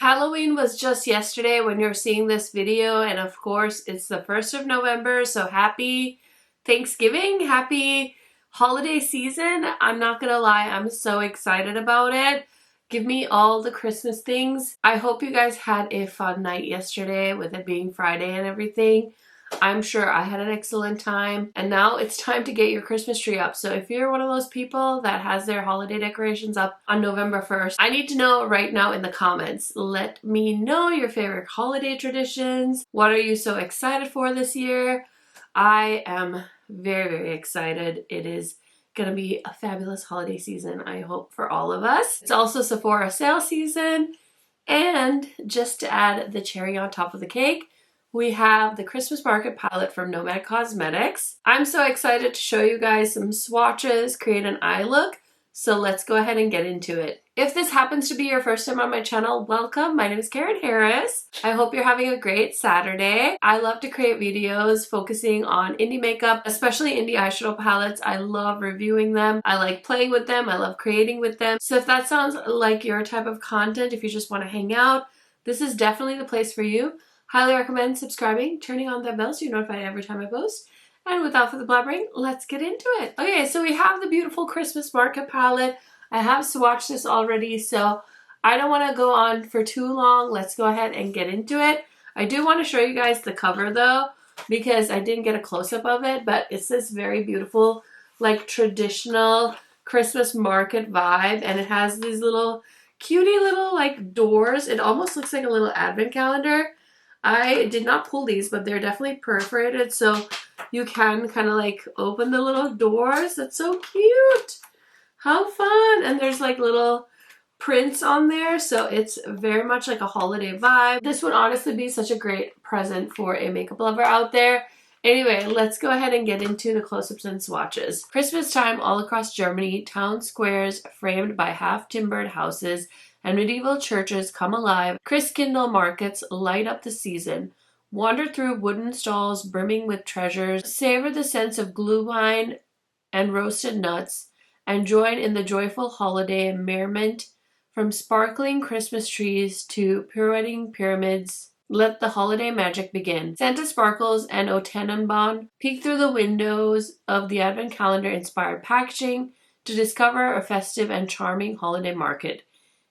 Halloween was just yesterday when you're seeing this video, and of course it's the 1st of November, so happy Thanksgiving, happy holiday season. I'm not gonna lie, I'm so excited about it. Give me all the Christmas things. I hope you guys had a fun night yesterday with it being Friday and everything. I'm sure I had an excellent time, and now it's time to get your Christmas tree up. So if you're one of those people that has their holiday decorations up on November 1st, I need to know right now in the comments. Let me know your favorite holiday traditions. What are you so excited for this year? I am very, very excited. It is gonna be a fabulous holiday season, I hope, for all of us. It's also Sephora sale season, and just to add the cherry on top of the cake, we have the Christmas Market palette from Nomad Cosmetics. I'm so excited to show you guys some swatches, create an eye look, so let's go ahead and get into it. If this happens to be your first time on my channel, welcome. My name is Karen Harris. I hope you're having a great Saturday. I love to create videos focusing on indie makeup, especially indie eyeshadow palettes. I love reviewing them. I like playing with them. I love creating with them. So if that sounds like your type of content, if you just want to hang out, this is definitely the place for you. Highly recommend subscribing, turning on that bell so you're notified every time I post. And without further blabbering, let's get into it. Okay, so we have the beautiful Christmas Market palette. I have swatched this already, so I don't want to go on for too long. Let's go ahead and get into it. I do want to show you guys the cover though, because I didn't get a close-up of it, but it's this very beautiful, like traditional Christmas market vibe, and it has these little cutie little like doors. It almost looks like a little advent calendar. I did not pull these, but they're definitely perforated, so you can kind of like open the little doors. That's so cute. How fun. And there's like little prints on there, so it's very much like a holiday vibe. This would honestly be such a great present for a makeup lover out there. Anyway, let's go ahead and get into the close-ups and swatches. Christmas time all across Germany, town squares framed by half-timbered houses and medieval churches come alive. Christkindlmarkts light up the season. Wander through wooden stalls brimming with treasures. Savor the sense of glühwein and roasted nuts, and join in the joyful holiday merriment. From sparkling Christmas trees to pirouetting pyramids, let the holiday magic begin. Santa sparkles and O Tannenbaum peek through the windows of the Advent calendar-inspired packaging to discover a festive and charming holiday market.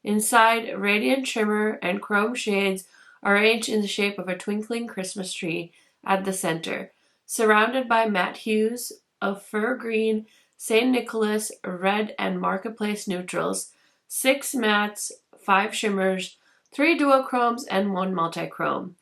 Inside, radiant shimmer and chrome shades arranged in the shape of a twinkling Christmas tree at the center, surrounded by matte hues of fir green, St. Nicholas, red, and marketplace neutrals, 6 mattes, 5 shimmers, 3 duochromes, and 1 multichrome.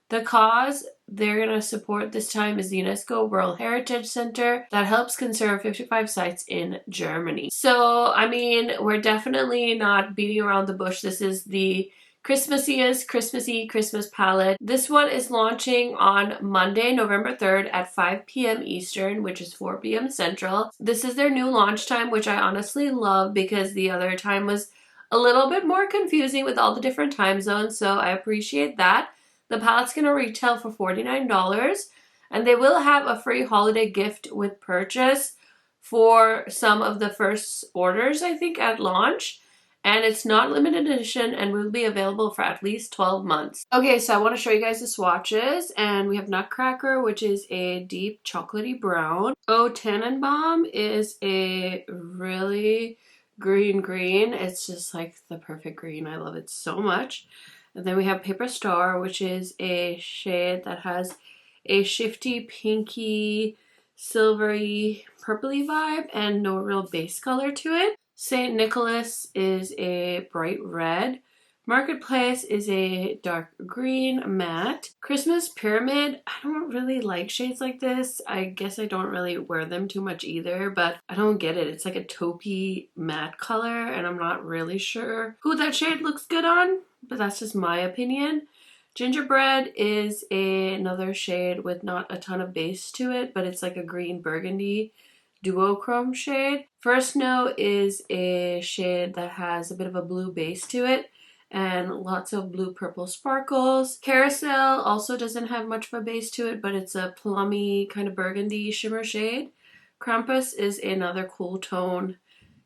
The cause they're going to support this time is the UNESCO World Heritage Center that helps conserve 55 sites in Germany. So, I mean, we're definitely not beating around the bush. This is the Christmassiest Christmassy Christmas palette. This one is launching on Monday, November 3rd at 5 p.m. Eastern, which is 4 p.m. Central. This is their new launch time, which I honestly love because the other time was a little bit more confusing with all the different time zones, so I appreciate that. The palette's going to retail for $49, and they will have a free holiday gift with purchase for some of the first orders, I think, at launch. And it's not limited edition and will be available for at least 12 months. Okay, so I want to show you guys the swatches, and we have Nutcracker, which is a deep chocolatey brown. O Tannenbaum is a really green. It's just like the perfect green. I love it so much. And then we have Paper Star, which is a shade that has a shifty, pinky, silvery, purpley vibe and no real base color to it. St. Nicholas is a bright red. Marketplace is a dark green matte. Christmas Pyramid, I don't really like shades like this. I guess I don't really wear them too much either, but I don't get it. It's like a taupey matte color, and I'm not really sure who that shade looks good on, but that's just my opinion. Gingerbread is another shade with not a ton of base to it, but it's like a green burgundy duochrome shade. First Snow is a shade that has a bit of a blue base to it and lots of blue purple sparkles. Carousel also doesn't have much of a base to it, but it's a plummy kind of burgundy shimmer shade. Krampus is another cool tone,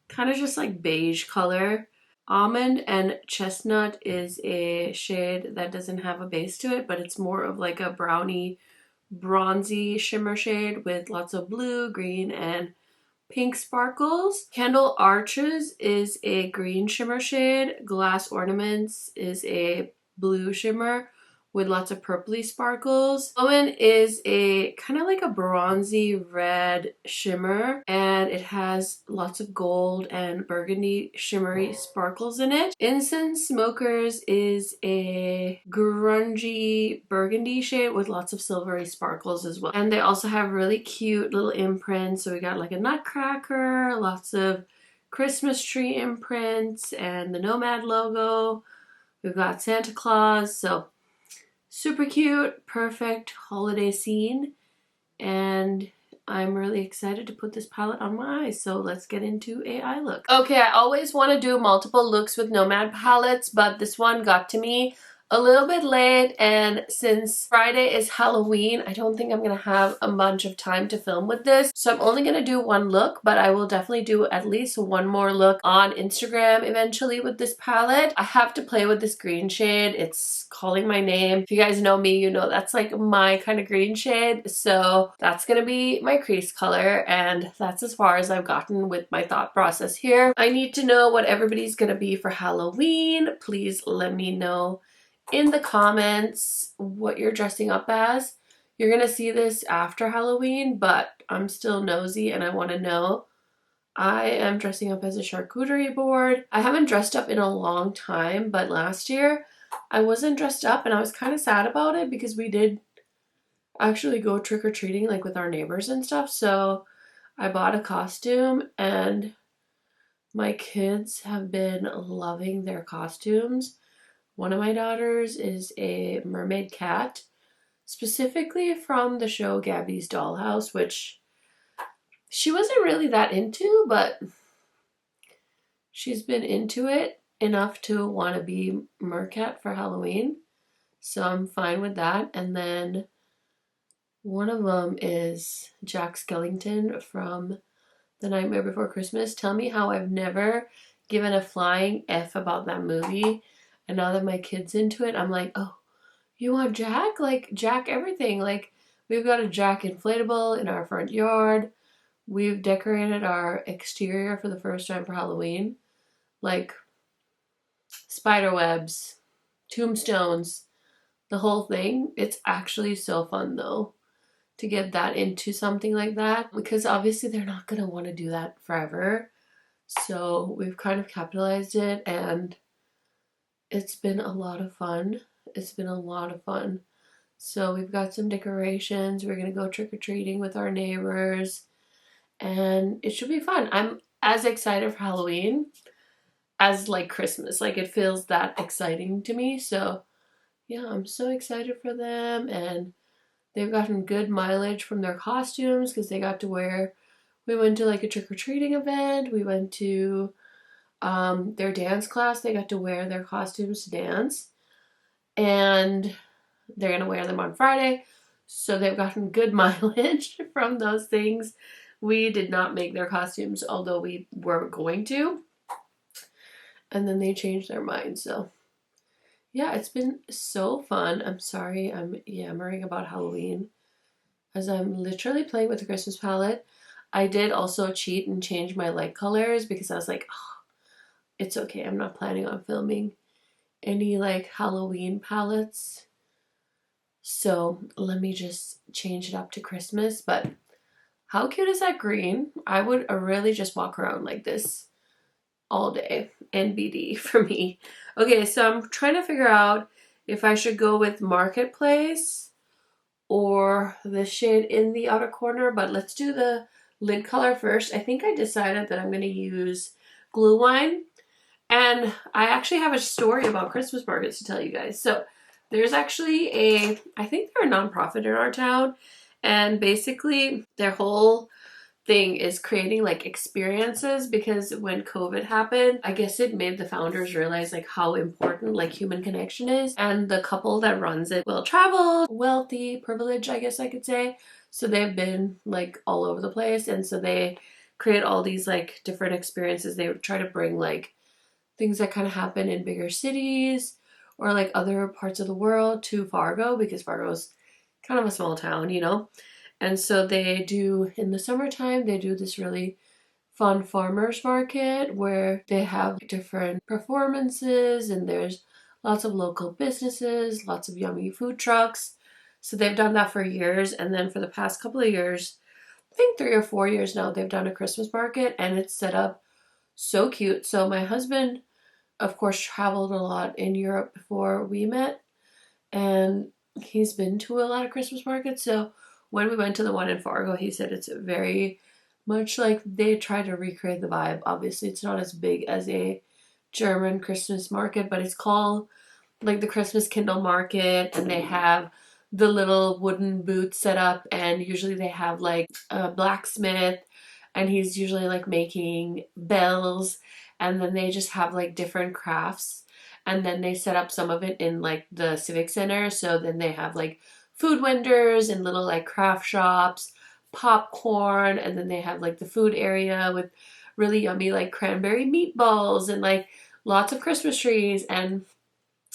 kind of just like beige color. Almond and Chestnut is a shade that doesn't have a base to it, but it's more of like a brownie, bronzy shimmer shade with lots of blue, green, and pink sparkles. Candle Arches is a green shimmer shade. Glass Ornaments is a blue shimmer with lots of purpley sparkles. Owen is a kind of like a bronzy red shimmer, and it has lots of gold and burgundy shimmery sparkles in it. Incense Smokers is a grungy burgundy shade with lots of silvery sparkles as well. And they also have really cute little imprints. So we got like a nutcracker, lots of Christmas tree imprints, and the Nomad logo. We've got Santa Claus. So super cute, perfect holiday scene, and I'm really excited to put this palette on my eyes, so let's get into a eye look. Okay, I always want to do multiple looks with Nomad palettes, but this one got to me a little bit late, and since Friday is Halloween, I don't think I'm gonna have a bunch of time to film with this. So I'm only gonna do one look, but I will definitely do at least one more look on Instagram eventually with this palette. I have to play with this green shade. It's calling my name. If you guys know me, you know that's like my kind of green shade. So that's gonna be my crease color, and that's as far as I've gotten with my thought process here. I need to know what everybody's gonna be for Halloween. Please let me know in the comments what you're dressing up as. You're gonna see this after Halloween, but I'm still nosy and I want to know. I am dressing up as a charcuterie board. I haven't dressed up in a long time, but last year I wasn't dressed up and I was kind of sad about it because we did actually go trick-or-treating like with our neighbors and stuff. So I bought a costume and my kids have been loving their costumes. One of my daughters is a mermaid cat, specifically from the show Gabby's Dollhouse, which she wasn't really that into, but she's been into it enough to want to be Mercat for Halloween. So I'm fine with that. And then one of them is Jack Skellington from The Nightmare Before Christmas. Tell me how I've never given a flying F about that movie. And now that my kid's into it, I'm like, oh, you want Jack? Like, Jack everything. Like, we've got a Jack inflatable in our front yard. We've decorated our exterior for the first time for Halloween. Like, spider webs, tombstones, the whole thing. It's actually so fun, though, to get that into something like that. Because obviously they're not going to want to do that forever. So we've kind of capitalized it, and it's been a lot of fun. It's been a lot of fun. So we've got some decorations. We're going to go trick-or-treating with our neighbors. And it should be fun. I'm as excited for Halloween as like Christmas. Like, it feels that exciting to me. So yeah, I'm so excited for them. And they've gotten good mileage from their costumes because they got to wear. We went to like a trick-or-treating event. We went to their dance class. They got to wear their costumes to dance, and they're gonna wear them on Friday, so they've gotten good mileage from those things. We did not make their costumes, although we were going to, and then they changed their mind. So yeah, it's been so fun. I'm sorry I'm yammering about Halloween as I'm literally playing with the Christmas palette. I did also cheat and change my light colors because I was like, oh, it's okay, I'm not planning on filming any like Halloween palettes. So let me just change it up to Christmas. But how cute is that green? I would really just walk around like this all day. NBD for me. Okay, so I'm trying to figure out if I should go with Marketplace or the shade in the outer corner, but let's do the lid color first. I think I decided that I'm going to use Glue Wine. And I actually have a story about Christmas markets to tell you guys. So there's actually I think they're a nonprofit in our town, and basically their whole thing is creating like experiences, because when COVID happened, I guess it made the founders realize like how important like human connection is. And the couple that runs it well traveled, wealthy, privileged, I guess I could say. So they've been like all over the place, and so they create all these like different experiences. They try to bring like things that kind of happen in bigger cities or like other parts of the world to Fargo, because Fargo's kind of a small town, you know? And so they do, in the summertime, they do this really fun farmers market where they have different performances and there's lots of local businesses, lots of yummy food trucks. So they've done that for years. And then for the past couple of years, I think 3 or 4 years now, they've done a Christmas market and it's set up so cute. So my husband, of course, traveled a lot in Europe before we met, and he's been to a lot of Christmas markets. So when we went to the one in Fargo, he said it's very much like they try to recreate the vibe. Obviously, it's not as big as a German Christmas market, but it's called like the Christkindlmarkt, and they have the little wooden booth set up, and usually they have like a blacksmith, and he's usually like making bells, and then they just have like different crafts, and then they set up some of it in like the civic center. So then they have like food vendors and little like craft shops, popcorn, and then they have like the food area with really yummy like cranberry meatballs and like lots of Christmas trees and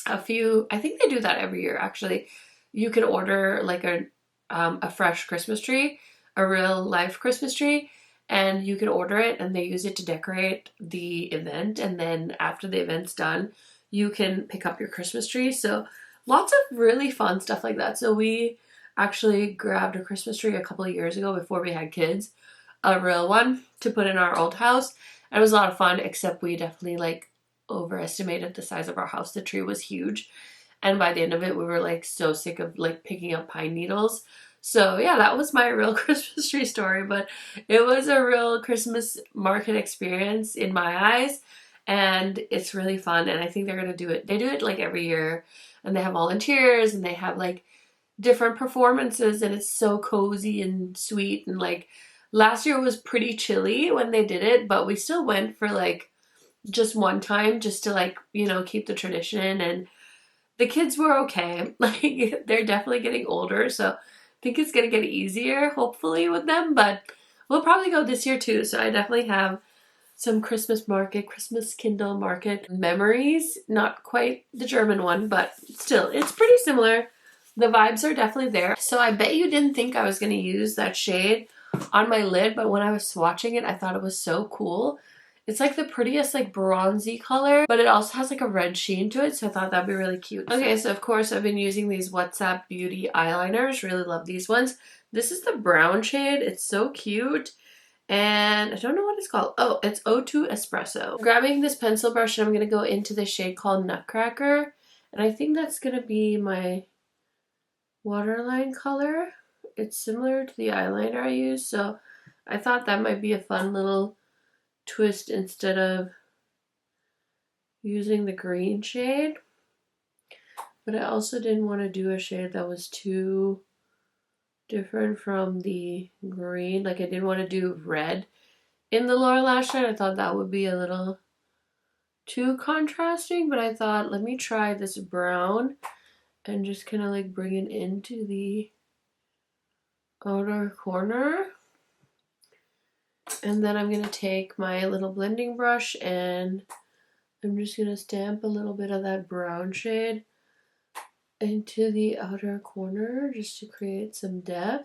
a few. I think they do that every year actually. You can order like a fresh Christmas tree, a real life Christmas tree, and you can order it and they use it to decorate the event, and then after the event's done you can pick up your Christmas tree. So lots of really fun stuff like that. So we actually grabbed a Christmas tree a couple of years ago before we had kids, a real one to put in our old house. And it was a lot of fun, except we definitely like overestimated the size of our house. The tree was huge. And by the end of it, we were like so sick of like picking up pine needles. So yeah, that was my real Christmas tree story, but it was a real Christmas market experience in my eyes. And it's really fun. And I think they're going to do it. They do it like every year, and they have volunteers and they have like different performances, and it's so cozy and sweet. And like last year was pretty chilly when they did it, but we still went for like just one time just to like, you know, keep the tradition. And the kids were okay. Like they're definitely getting older, so I think it's gonna get easier hopefully with them, but we'll probably go this year too. So I definitely have some Christkindlmarkt memories. Not quite the German one, but still, it's pretty similar. The vibes are definitely there. So I bet you didn't think I was going to use that shade on my lid, but when I was swatching it, I thought it was so cool. It's like the prettiest like bronzy color, but it also has like a red sheen to it, so I thought that'd be really cute. Okay, so of course I've been using these WhatsApp Beauty eyeliners. Really love these ones. This is the brown shade. It's so cute. And I don't know what it's called. Oh, it's O2 Espresso. I'm grabbing this pencil brush and I'm going to go into the shade called Nutcracker. And I think that's going to be my waterline color. It's similar to the eyeliner I use, so I thought that might be a fun little twist instead of using the green shade. But I also didn't want to do a shade that was too different from the green. Like I didn't want to do red in the lower lash line. I thought that would be a little too contrasting, but I thought let me try this brown and just kind of like bring it into the outer corner. And then I'm going to take my little blending brush and I'm just going to stamp a little bit of that brown shade into the outer corner just to create some depth.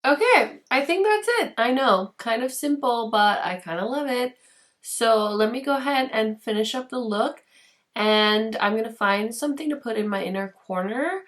Okay, I think that's it. I know, kind of simple, but I kind of love it. So let me go ahead and finish up the look, and I'm going to find something to put in my inner corner.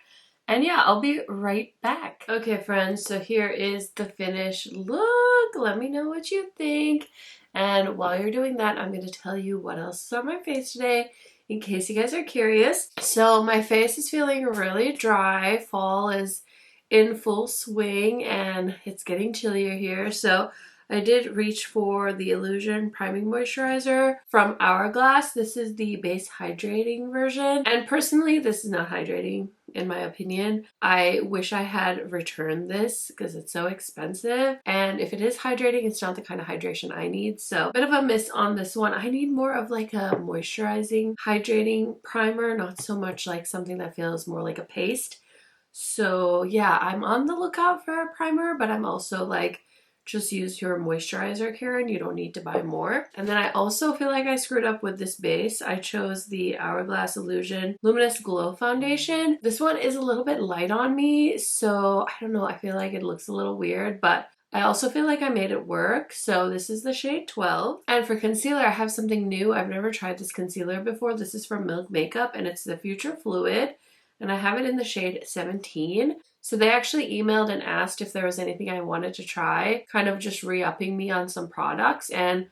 And yeah, I'll be right back. Okay, friends, so here is the finished look. Let me know what you think. And while you're doing that, I'm going to tell you what else is on my face today, in case you guys are curious. So my face is feeling really dry. Fall is in full swing and it's getting chillier here. So I did reach for the Illusion Priming Moisturizer from Hourglass. This is the base hydrating version. And personally, this is not hydrating in my opinion. I wish I had returned this because it's so expensive. And if it is hydrating, it's not the kind of hydration I need. So a bit of a miss on this one. I need more of like a moisturizing, hydrating primer, not so much like something that feels more like a paste. So yeah, I'm on the lookout for a primer, but I'm also like just use your moisturizer, Karen. You don't need to buy more. And then I also feel like I screwed up with this base. I chose the Hourglass Illusion Luminous Glow Foundation. This one is a little bit light on me, so I don't know, I feel like it looks a little weird, but I also feel like I made it work. So this is the shade 12. And for concealer, I have something new. I've never tried this concealer before. This is from Milk Makeup and it's the Future Fluid. And I have it in the shade 17. So they actually emailed and asked if there was anything I wanted to try, kind of just re-upping me on some products. And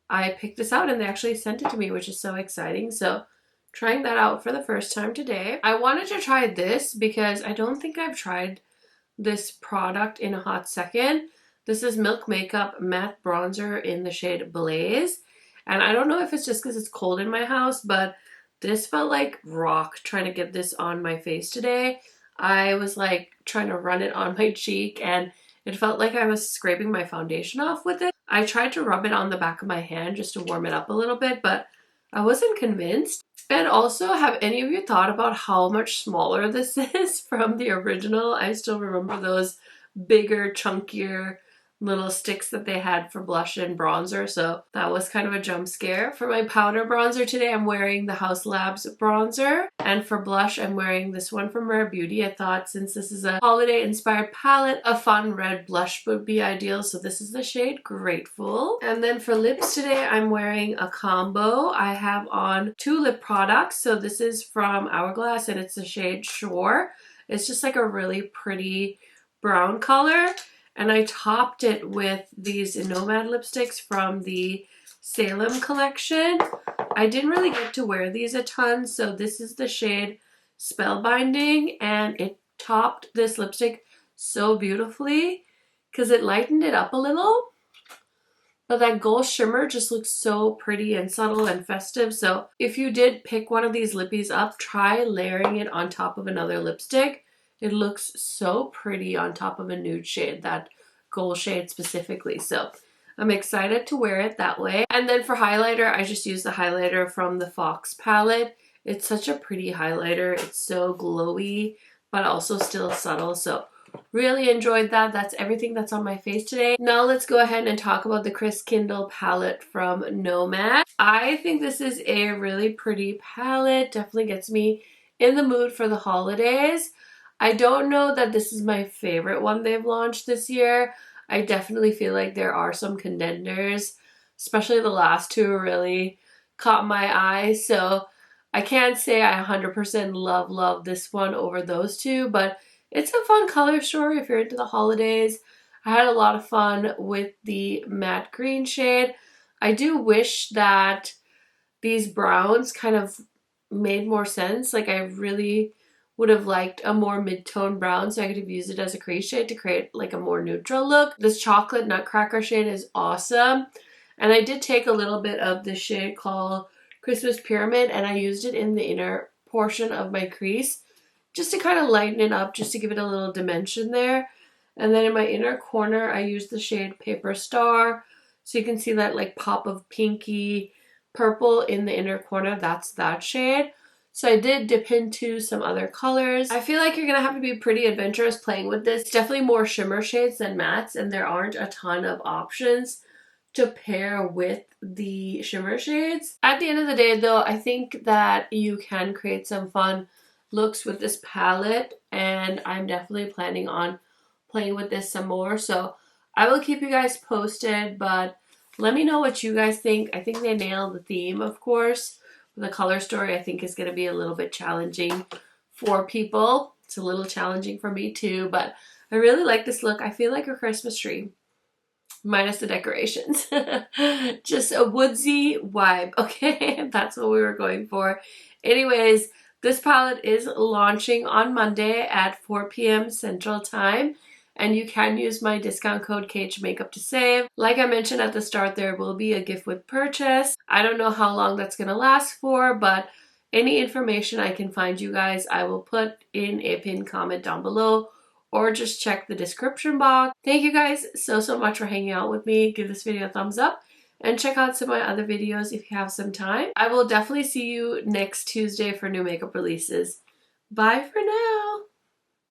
I picked this out and they actually sent it to me, which is so exciting. So trying that out for the first time today. I wanted to try this because I don't think I've tried this product in a hot second. This is Milk Makeup Matte Bronzer in the shade Blaze. And I don't know if it's just because it's cold in my house, but this felt like rock trying to get this on my face today. I was like trying to run it on my cheek and it felt like I was scraping my foundation off with it. I tried to rub it on the back of my hand just to warm it up a little bit, but I wasn't convinced. And also, have any of you thought about how much smaller this is from the original? I still remember those bigger, chunkier little sticks that they had for blush and bronzer, so that was kind of a jump scare. For my powder bronzer today, I'm wearing the House Labs bronzer, and for blush, I'm wearing this one from Rare Beauty. I thought since this is a holiday-inspired palette, a fun red blush would be ideal, so this is the shade Grateful. And then for lips today, I'm wearing a combo. I have on 2 lip products, so this is from Hourglass, and it's the shade Shore. It's just like a really pretty brown color. And I topped it with these Nomad lipsticks from the Salem collection. I didn't really get to wear these a ton, so this is the shade Spellbinding, and it topped this lipstick so beautifully because it lightened it up a little. But that gold shimmer just looks so pretty and subtle and festive. So if you did pick one of these lippies up, try layering it on top of another lipstick. It looks so pretty on top of a nude shade, that gold shade specifically. So I'm excited to wear it that way. And then for highlighter, I just use the highlighter from the Fox palette. It's such a pretty highlighter. It's so glowy, but also still subtle. So really enjoyed that. That's everything that's on my face today. Now let's go ahead and talk about the Christkindl palette from Nomad. I think this is a really pretty palette. Definitely gets me in the mood for the holidays. I don't know that this is my favorite one they've launched this year. I definitely feel like there are some contenders, especially the last 2 really caught my eye. So I can't say I 100% love this one over those 2, but it's a fun color story if you're into the holidays. I had a lot of fun with the matte green shade. I do wish that these browns kind of made more sense. Like I really would have liked a more mid-tone brown so I could have used it as a crease shade to create like a more neutral look. This chocolate nutcracker shade is awesome. And I did take a little bit of this shade called Christmas Pyramid and I used it in the inner portion of my crease just to kind of lighten it up, just to give it a little dimension there. And then in my inner corner, I used the shade Paper Star. So you can see that like pop of pinky purple in the inner corner. That's that shade. So I did dip into some other colors. I feel like you're going to have to be pretty adventurous playing with this. It's definitely more shimmer shades than mattes, and there aren't a ton of options to pair with the shimmer shades. At the end of the day though, I think that you can create some fun looks with this palette, and I'm definitely planning on playing with this some more. So I will keep you guys posted, but let me know what you guys think. I think they nailed the theme, of course. The color story I think is going to be a little bit challenging for people. It's a little challenging for me too, but I really like this look. I feel like a Christmas tree, minus the decorations. Just a woodsy vibe, okay? That's what we were going for. Anyways, this palette is launching on Monday at 4 p.m. Central Time. And you can use my discount code KHMakeup to save. Like I mentioned at the start, there will be a gift with purchase. I don't know how long that's going to last for, but any information I can find you guys, I will put in a pinned comment down below or just check the description box. Thank you guys so much for hanging out with me. Give this video a thumbs up and check out some of my other videos if you have some time. I will definitely see you next Tuesday for new makeup releases. Bye for now.